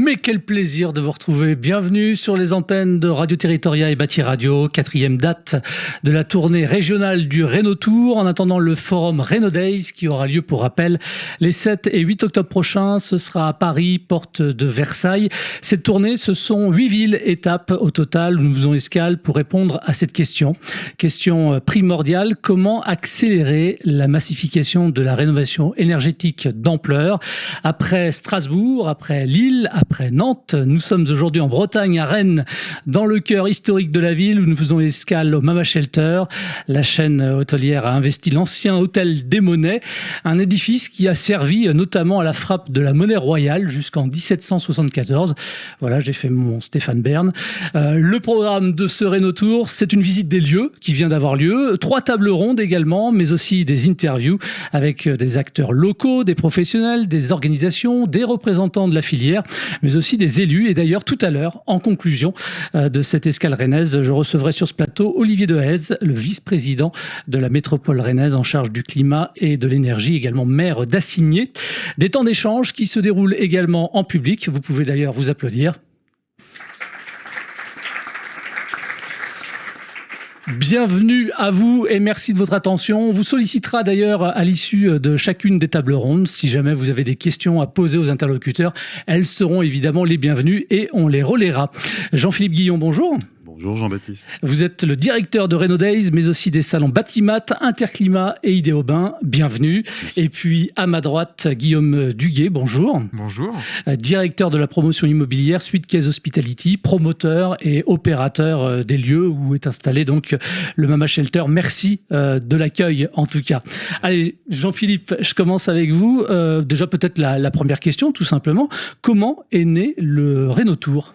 Mais quel plaisir de vous retrouver. Bienvenue sur les antennes de Radio Territoria et Bâti Radio, 4e date de la tournée régionale du Rhénotour. En attendant le forum Rheno Days qui aura lieu, pour rappel, les 7 et 8 octobre prochains. Ce sera à Paris, porte de Versailles. Cette tournée, ce sont 8 villes, étapes au total où nous faisons escale pour répondre à cette question. Question primordiale, comment accélérer la massification de la rénovation énergétique d'ampleur? Après Strasbourg, après Lille, après Nantes, nous sommes aujourd'hui en Bretagne, à Rennes, dans le cœur historique de la ville, où nous faisons escale au Mama Shelter. La chaîne hôtelière a investi l'ancien hôtel des Monnaies, un édifice qui a servi notamment à la frappe de la monnaie royale jusqu'en 1774. Voilà, j'ai fait mon Stéphane Bern. Le programme de ce Rhénotour, c'est une visite des lieux qui vient d'avoir lieu, 3 tables rondes également, mais aussi des interviews avec des acteurs locaux, des professionnels, des organisations, des représentants de la filière, mais aussi des élus. Et d'ailleurs, tout à l'heure, en conclusion de cette escale rennaise, je recevrai sur ce plateau Olivier Dehaze, le vice-président de la métropole rennaise en charge du climat et de l'énergie, également maire d'Assigné. Des temps d'échange qui se déroulent également en public. Vous pouvez d'ailleurs vous applaudir. Bienvenue à vous et merci de votre attention. On vous sollicitera d'ailleurs à l'issue de chacune des tables rondes. Si jamais vous avez des questions à poser aux interlocuteurs, elles seront évidemment les bienvenues et on les relaiera. Jean-Philippe Guillon, bonjour. Bonjour Jean-Baptiste. Vous êtes le directeur de Rheno Days, mais aussi des salons Batimat, Interclimat et Idéobain. Bienvenue. Merci. Et puis à ma droite, Guillaume Duguet, bonjour. Bonjour. Directeur de la promotion immobilière, Suite Case Hospitality, promoteur et opérateur des lieux où est installé donc le Mama Shelter. Merci de l'accueil en tout cas. Allez, Jean-Philippe, je commence avec vous. Déjà peut-être la première question, tout simplement. Comment est né le Rhénotour ?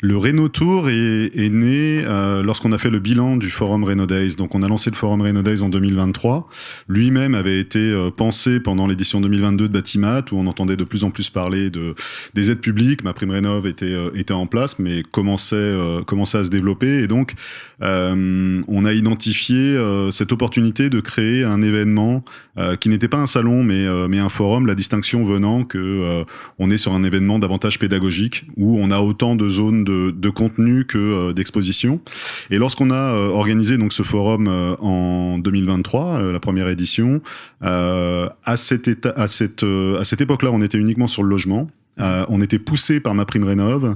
Le Rhénotour est né lorsqu'on a fait le bilan du Forum Rheno Days. Donc on a lancé le Forum Rheno Days en 2023. Lui-même avait été pensé pendant l'édition 2022 de Batimat, où on entendait de plus en plus parler des aides publiques. MaPrimeRénov' était en place, mais commençait à se développer. Et donc on a identifié cette opportunité de créer un événement qui n'était pas un salon, mais un forum, la distinction venant que on est sur un événement davantage pédagogique, où on a autant de zones de contenu que d'exposition. Et lorsqu'on a organisé donc ce forum en 2023, la première édition, à cette époque-là, on était uniquement sur le logement. On était poussé par MaPrimeRénov'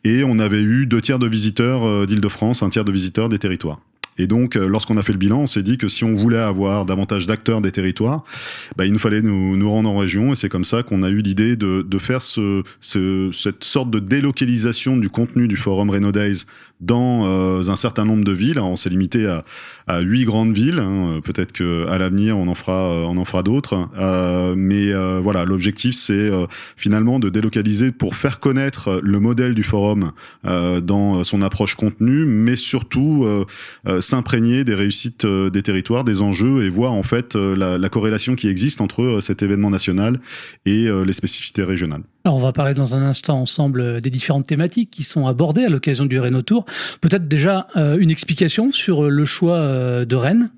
et on avait eu 2 tiers de visiteurs d'Île-de-France, 1 tiers de visiteurs des territoires. Et donc, lorsqu'on a fait le bilan, on s'est dit que si on voulait avoir davantage d'acteurs des territoires, il nous fallait nous rendre en région. Et c'est comme ça qu'on a eu l'idée de faire cette sorte de délocalisation du contenu du Forum Rheno Days dans un certain nombre de villes. Alors, on s'est limité à 8 grandes villes. Hein. Peut-être qu'à l'avenir, on en fera d'autres. Mais voilà, l'objectif, c'est finalement de délocaliser pour faire connaître le modèle du forum dans son approche contenu, mais surtout s'imprégner des réussites des territoires, des enjeux, et voir en fait la corrélation qui existe entre cet événement national et les spécificités régionales. Alors on va parler dans un instant ensemble des différentes thématiques qui sont abordées à l'occasion du Rhénotour. Peut-être déjà une explication sur le choix de Rennes.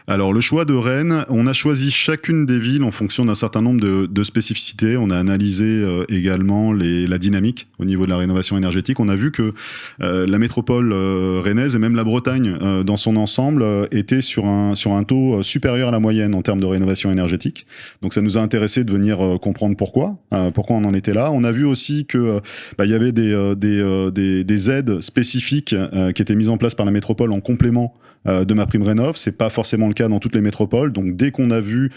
Alors le choix de Rennes, on a choisi chacune des villes en fonction d'un certain nombre de spécificités. On a analysé également la dynamique au niveau de la rénovation énergétique. On a vu que la métropole rennaise et même la Bretagne dans son ensemble était sur un taux supérieur à la moyenne en termes de rénovation énergétique. Donc ça nous a intéressé de venir comprendre pourquoi on en était là. On a vu aussi que il y avait des aides spécifiques qui étaient mises en place par la métropole en complément de MaPrimeRénov'. C'est pas forcément le cas dans toutes les métropoles. Donc dès qu'on a vu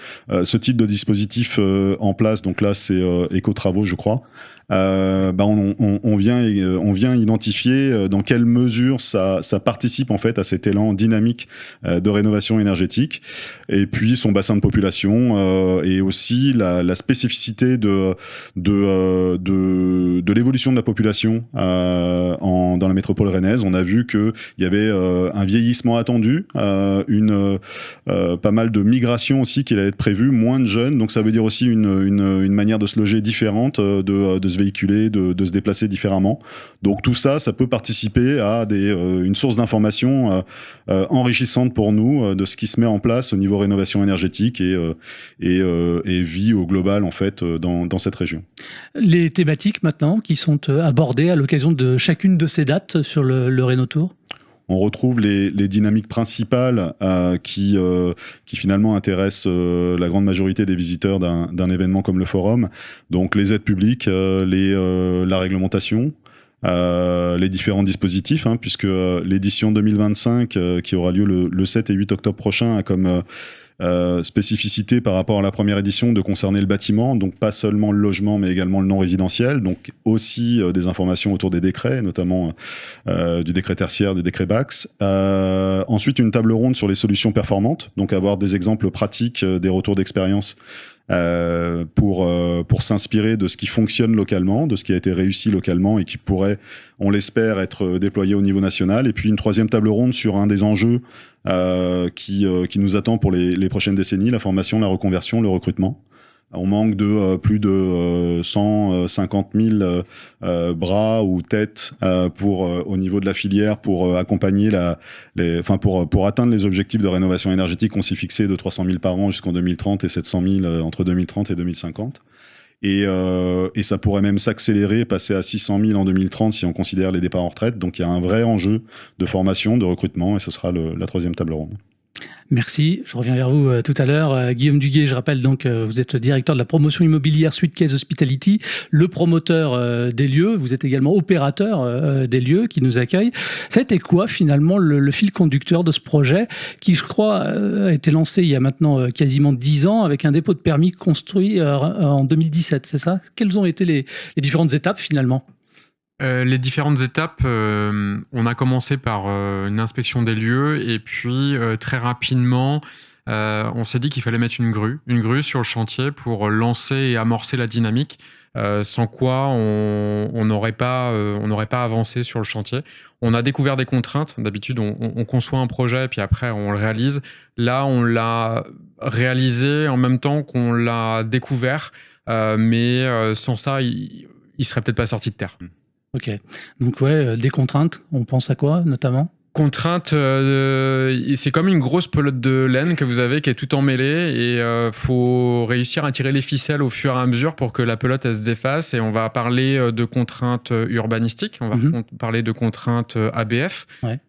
ce type de dispositif en place, donc là c'est Éco-Travaux je crois, on vient identifier dans quelle mesure ça participe en fait à cet élan dynamique de rénovation énergétique, et puis son bassin de population et aussi la spécificité de l'évolution de la population dans la métropole rennaise. On a vu qu'il y avait un vieillissement attendu attendu, pas mal de migration aussi qui allait être prévue, moins de jeunes, donc ça veut dire aussi une manière de se loger différente, de se véhiculer, de se déplacer différemment. Donc tout ça, ça peut participer à une source d'information enrichissante pour nous de ce qui se met en place au niveau rénovation énergétique et vie au global en fait dans cette région. Les thématiques maintenant qui sont abordées à l'occasion de chacune de ces dates sur le Rénotour? On retrouve les dynamiques principales qui finalement intéressent la grande majorité des visiteurs d'un événement comme le Forum. Donc les aides publiques, la réglementation, les différents dispositifs, puisque l'édition 2025 qui aura lieu le 7 et 8 octobre prochain a comme spécificité par rapport à la première édition de concerner le bâtiment, donc pas seulement le logement mais également le non résidentiel, donc aussi des informations autour des décrets, notamment du décret tertiaire, des décrets BAX. Ensuite une table ronde sur les solutions performantes, donc avoir des exemples pratiques, des retours d'expérience pour s'inspirer de ce qui fonctionne localement, de ce qui a été réussi localement et qui pourrait, on l'espère, être déployé au niveau national. Et puis une troisième table ronde sur un des enjeux qui nous attend pour les prochaines décennies, la formation, la reconversion, le recrutement. On manque de plus de 150 000 bras ou têtes au niveau de la filière pour accompagner pour atteindre les objectifs de rénovation énergétique qu'on s'est fixés de 300 000 par an jusqu'en 2030 et 700 000 entre 2030 et 2050. Et ça pourrait même s'accélérer, passer à 600 000 en 2030 si on considère les départs en retraite. Donc il y a un vrai enjeu de formation, de recrutement, et ce sera la troisième table ronde. Merci, je reviens vers vous tout à l'heure. Guillaume Duguet, je rappelle donc, vous êtes directeur de la promotion immobilière Suitecase Hospitality, le promoteur des lieux, vous êtes également opérateur des lieux qui nous accueillent. Ça a été quoi finalement le fil conducteur de ce projet qui, je crois, a été lancé il y a maintenant quasiment 10 ans avec un dépôt de permis construit en 2017, c'est ça? Quelles ont été les différentes étapes finalement? Les différentes étapes, on a commencé par une inspection des lieux et puis très rapidement, on s'est dit qu'il fallait mettre une grue sur le chantier pour lancer et amorcer la dynamique, sans quoi on n'aurait pas avancé sur le chantier. On a découvert des contraintes. D'habitude, on conçoit un projet et puis après on le réalise. Là, on l'a réalisé en même temps qu'on l'a découvert, mais sans ça, il serait peut-être pas sorti de terre. Ok, donc ouais, des contraintes, on pense à quoi notamment? Contrainte, c'est comme une grosse pelote de laine que vous avez qui est tout emmêlée et faut réussir à tirer les ficelles au fur et à mesure pour que la pelote elle se défasse. Et on va parler de contraintes urbanistiques, on va parler de contraintes ABF, ouais.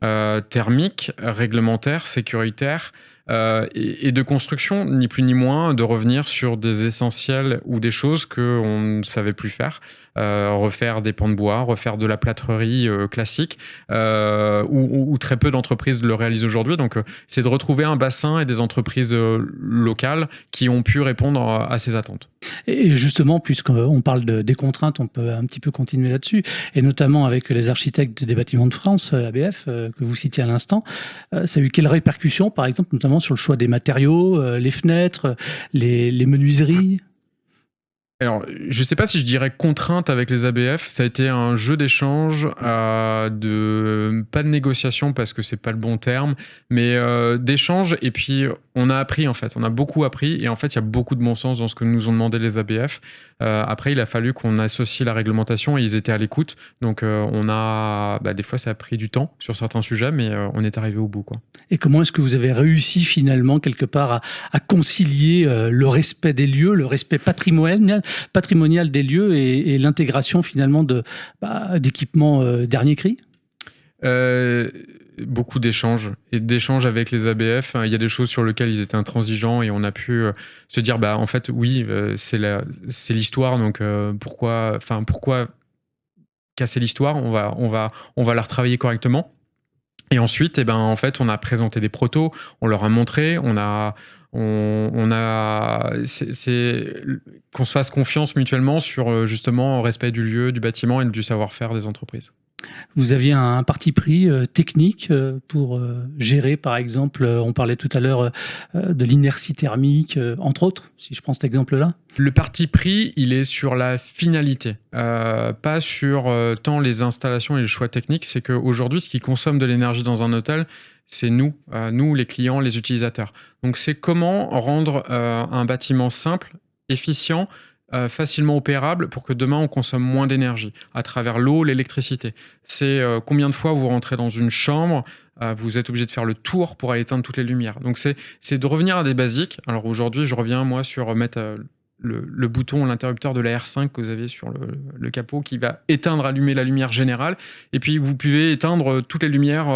Thermiques, réglementaires, sécuritaires. Et de construction, ni plus ni moins, de revenir sur des essentiels ou des choses qu'on ne savait plus faire. Refaire des pans de bois, refaire de la plâtrerie classique, où très peu d'entreprises le réalisent aujourd'hui. Donc, c'est de retrouver un bassin et des entreprises locales qui ont pu répondre à ces attentes. Et justement, puisqu'on parle des contraintes, on peut un petit peu continuer là-dessus, et notamment avec les architectes des bâtiments de France, ABF, que vous citiez à l'instant. Ça a eu quelles répercussions, par exemple, notamment sur le choix des matériaux, les fenêtres, les menuiseries? Alors, je ne sais pas si je dirais contrainte avec les ABF. Ça a été un jeu d'échange, pas de négociation parce que c'est pas le bon terme, mais d'échange. Et puis, on a appris en fait. On a beaucoup appris et en fait, il y a beaucoup de bon sens dans ce que nous ont demandé les ABF. Après, il a fallu qu'on associe la réglementation et ils étaient à l'écoute. Donc, des fois, ça a pris du temps sur certains sujets, mais on est arrivé au bout, quoi. Et comment est-ce que vous avez réussi finalement quelque part à concilier le respect des lieux, le respect patrimonial des lieux et l'intégration finalement d'équipements dernier cri? Beaucoup d'échanges avec les ABF. Il y a des choses sur lesquelles ils étaient intransigeants et on a pu se dire en fait oui, c'est l'histoire, donc pourquoi casser l'histoire? On va la retravailler correctement. Et ensuite, en fait, on a présenté des protos, on leur a montré, c'est qu'on se fasse confiance mutuellement sur justement le respect du lieu, du bâtiment et du savoir-faire des entreprises. Vous aviez un parti pris technique pour gérer, par exemple, on parlait tout à l'heure de l'inertie thermique, entre autres, si je prends cet exemple-là. Le parti pris, il est sur la finalité, pas sur tant les installations et les choix techniques. C'est qu'aujourd'hui, ce qui consomme de l'énergie dans un hôtel, c'est nous, les clients, les utilisateurs. Donc c'est comment rendre un bâtiment simple, efficient, facilement opérable pour que demain on consomme moins d'énergie à travers l'eau, l'électricité. C'est combien de fois vous rentrez dans une chambre, vous êtes obligé de faire le tour pour aller éteindre toutes les lumières. Donc c'est de revenir à des basiques. Alors aujourd'hui, je reviens moi sur mettre le bouton, l'interrupteur de la R5 que vous avez sur le capot qui va éteindre, allumer la lumière générale. Et puis vous pouvez éteindre toutes les lumières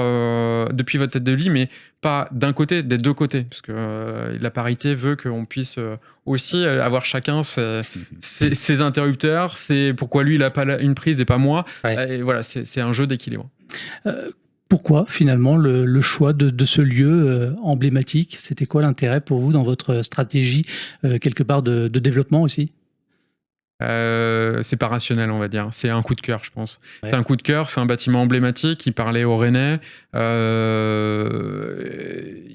depuis votre tête de lit, mais pas d'un côté, des deux côtés. Parce que la parité veut qu'on puisse aussi avoir chacun ses interrupteurs. C'est pourquoi lui, il n'a pas une prise et pas moi. Ouais. Et voilà, c'est un jeu d'équilibre. Pourquoi finalement le choix de ce lieu emblématique? C'était quoi l'intérêt pour vous dans votre stratégie quelque part de développement aussi? C'est pas rationnel, on va dire. C'est un coup de cœur, je pense. Ouais. C'est un coup de cœur, c'est un bâtiment emblématique. Il parlait aux Rennais.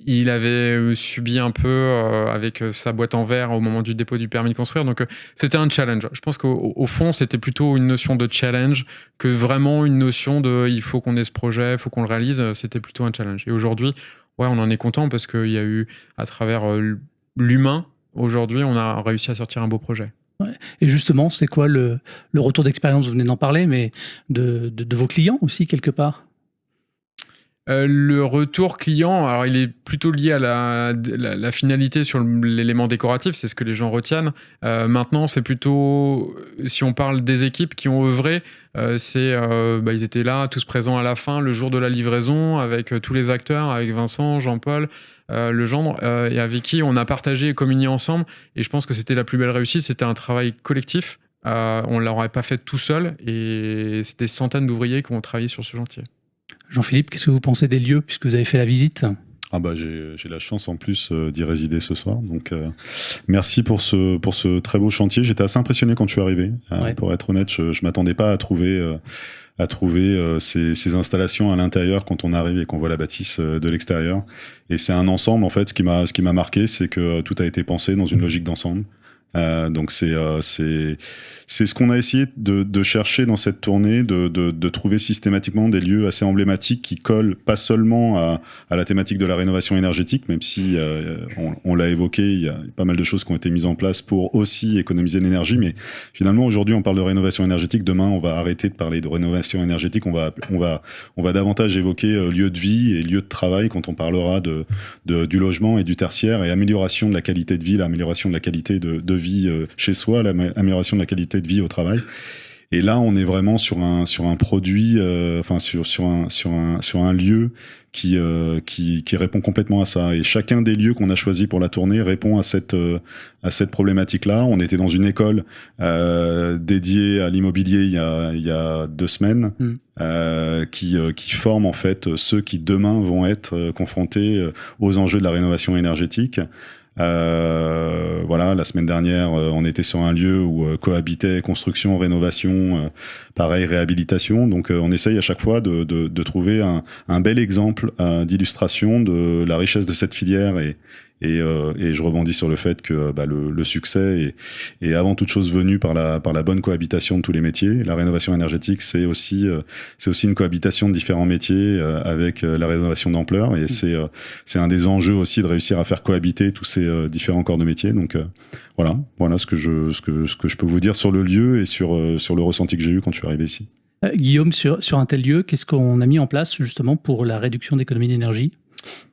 Il avait subi un peu avec sa boîte en verre au moment du dépôt du permis de construire. Donc, c'était un challenge. Je pense qu'au fond, c'était plutôt une notion de challenge que vraiment une notion de il faut qu'on ait ce projet, il faut qu'on le réalise. C'était plutôt un challenge. Et aujourd'hui, ouais, on en est content parce qu'il y a eu, à travers l'humain, aujourd'hui, on a réussi à sortir un beau projet. Ouais. Et justement, c'est quoi le retour d'expérience? Vous venez d'en parler, mais de vos clients aussi, quelque part? Le retour client, alors il est plutôt lié à la finalité sur l'élément décoratif, c'est ce que les gens retiennent. Maintenant, c'est plutôt, si on parle des équipes qui ont œuvré, ils étaient là, tous présents à la fin, le jour de la livraison, avec tous les acteurs, avec Vincent, Jean-Paul, Legendre, et avec qui on a partagé et communié ensemble. Et je pense que c'était la plus belle réussite, c'était un travail collectif. On ne l'aurait pas fait tout seul, et c'est des centaines d'ouvriers qui ont travaillé sur ce chantier. Jean-Philippe, qu'est-ce que vous pensez des lieux puisque vous avez fait la visite? Ah bah j'ai la chance en plus d'y résider ce soir, donc merci pour ce très beau chantier. J'étais assez impressionné quand je suis arrivé, Ouais. pour être honnête, je m'attendais pas à trouver ces installations à l'intérieur quand on arrive et qu'on voit la bâtisse de l'extérieur. Et c'est un ensemble en fait. Ce qui m'a marqué, c'est que tout a été pensé dans une logique d'ensemble. Donc c'est ce qu'on a essayé de chercher dans cette tournée, de trouver systématiquement des lieux assez emblématiques qui collent pas seulement à la thématique de la rénovation énergétique, même si on l'a évoqué, il y a pas mal de choses qui ont été mises en place pour aussi économiser l'énergie, mais finalement aujourd'hui on parle de rénovation énergétique, demain on va arrêter de parler de rénovation énergétique, on va davantage évoquer lieu de vie et lieu de travail quand on parlera du logement et du tertiaire, et amélioration de la qualité de vie, l'amélioration de la qualité de vie chez soi, l'amélioration de la qualité de vie au travail. Et là, on est vraiment sur un produit, sur un lieu qui répond complètement à ça. Et chacun des lieux qu'on a choisis pour la tournée répond à cette problématique-là. On était dans une école dédiée à l'immobilier il y a 2 semaines, qui forme en fait ceux qui demain vont être confrontés aux enjeux de la rénovation énergétique. Voilà, la semaine dernière, on était sur un lieu où cohabitaient construction, rénovation, pareil, réhabilitation. Donc, on essaye à chaque fois de trouver un bel exemple d'illustration de la richesse de cette filière. Et je rebondis sur le fait que le succès est avant toute chose venu par la bonne cohabitation de tous les métiers. La rénovation énergétique, c'est aussi une cohabitation de différents métiers avec la rénovation d'ampleur. Et c'est un des enjeux aussi de réussir à faire cohabiter tous ces différents corps de métier. Donc voilà ce que je peux vous dire sur le lieu et sur le ressenti que j'ai eu quand je suis arrivé ici. Guillaume, sur un tel lieu, qu'est-ce qu'on a mis en place justement pour la réduction d'économie d'énergie?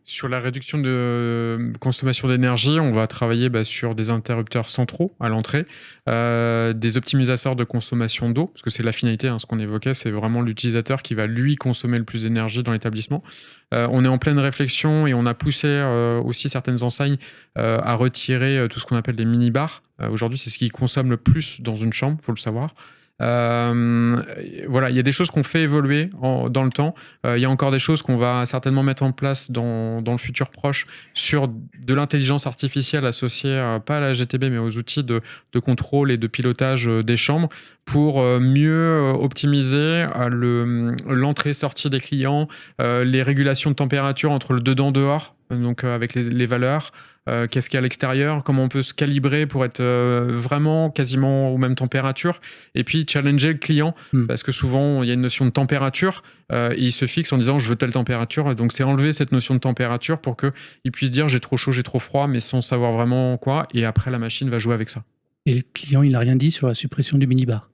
Sur la réduction de consommation d'énergie, on va travailler sur des interrupteurs centraux à l'entrée, des optimisateurs de consommation d'eau, parce que c'est la finalité, ce qu'on évoquait, c'est vraiment l'utilisateur qui va lui consommer le plus d'énergie dans l'établissement. On est en pleine réflexion et on a poussé aussi certaines enseignes à retirer tout ce qu'on appelle des mini-bars. Aujourd'hui, c'est ce qui consomme le plus dans une chambre, il faut le savoir. Voilà, il y a des choses qu'on fait évoluer dans le temps. Il y a encore des choses qu'on va certainement mettre en place dans le futur proche sur de l'intelligence artificielle associée pas à la GTB mais aux outils de contrôle et de pilotage des chambres pour mieux optimiser l'entrée-sortie des clients, les régulations de température entre le dedans-dehors, donc avec les valeurs, qu'est-ce qu'il y a à l'extérieur, comment on peut se calibrer pour être vraiment quasiment aux mêmes températures, et puis challenger le client, parce que souvent il y a une notion de température, et il se fixe en disant je veux telle température, et donc c'est enlever cette notion de température pour qu'il puisse dire j'ai trop chaud, j'ai trop froid, mais sans savoir vraiment quoi, et après la machine va jouer avec ça. Et le client, il n'a rien dit sur la suppression du minibar?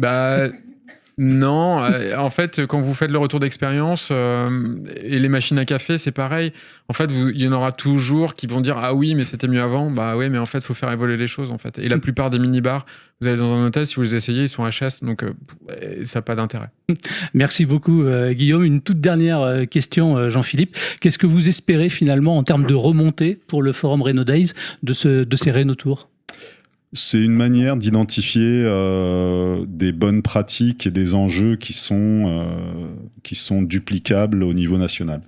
Bah... Non, en fait, quand vous faites le retour d'expérience et les machines à café, c'est pareil. En fait, il y en aura toujours qui vont dire ah oui, mais c'était mieux avant. Bah oui, mais en fait, il faut faire évoluer les choses en fait. Et la plupart des mini-bars, vous allez dans un hôtel, si vous les essayez, ils sont HS, donc ça n'a pas d'intérêt. Merci beaucoup, Guillaume. Une toute dernière question, Jean-Philippe. Qu'est-ce que vous espérez finalement en termes de remontée pour le Forum Reno Days de ces Reno Tours? C'est une manière d'identifier des bonnes pratiques et des enjeux qui sont duplicables au niveau national.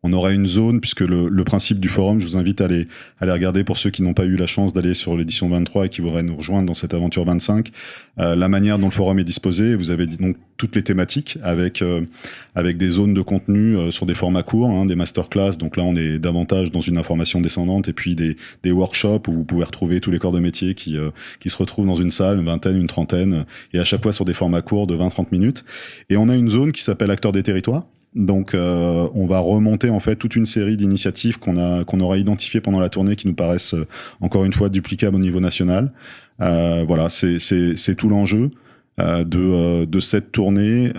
On aura une zone, puisque le principe du forum, je vous invite à aller regarder pour ceux qui n'ont pas eu la chance d'aller sur l'édition 23 et qui voudraient nous rejoindre dans cette aventure 25, la manière dont le forum est disposé. Vous avez donc toutes les thématiques avec des zones de contenu sur des formats courts, des masterclass. Donc là, on est davantage dans une information descendante, et puis des workshops où vous pouvez retrouver tous les corps de métier qui se retrouvent dans une salle, une vingtaine, une trentaine, et à chaque fois sur des formats courts de 20-30 minutes. Et on a une zone qui s'appelle Acteurs des territoires. Donc on va remonter en fait toute une série d'initiatives qu'on aura identifiées pendant la tournée qui nous paraissent encore une fois duplicables au niveau national. Voilà, c'est tout l'enjeu de cette tournée.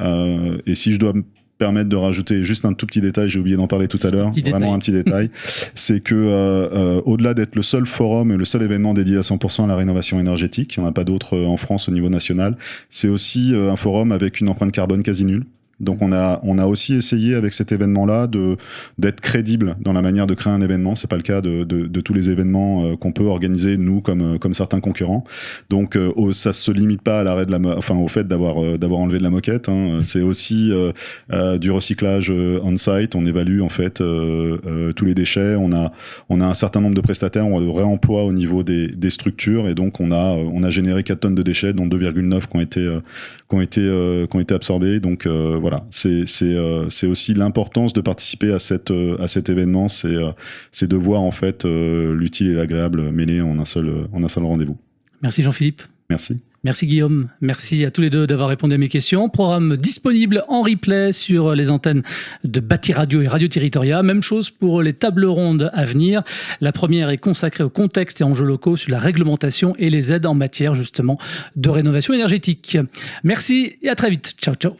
Et si je dois me permettre de rajouter juste un tout petit détail, j'ai oublié d'en parler tout à l'heure, vraiment un petit détail, c'est que au-delà d'être le seul forum et le seul événement dédié à 100% à la rénovation énergétique, il n'y en a pas d'autres en France au niveau national, c'est aussi un forum avec une empreinte carbone quasi nulle. Donc on a aussi essayé avec cet événement-là d'être crédible dans la manière de créer un événement. C'est pas le cas de tous les événements qu'on peut organiser nous comme certains concurrents. Donc ça se limite pas à l'arrêt au fait d'avoir enlevé de la moquette. C'est aussi du recyclage on-site. On évalue en fait tous les déchets. On a un certain nombre de prestataires. On a de réemploi au niveau des structures, et donc on a généré 4 tonnes de déchets, dont 2,9 qui ont été absorbés. Donc voilà, c'est aussi l'importance de participer à cet événement, c'est de voir en fait l'utile et l'agréable mêlés en un seul rendez-vous. Merci Jean-Philippe. Merci. Merci Guillaume, merci à tous les deux d'avoir répondu à mes questions. Programme disponible en replay sur les antennes de Bâti Radio et Radio Territoria. Même chose pour les tables rondes à venir. La première est consacrée au contexte et enjeux locaux sur la réglementation et les aides en matière justement de rénovation énergétique. Merci et à très vite. Ciao, ciao.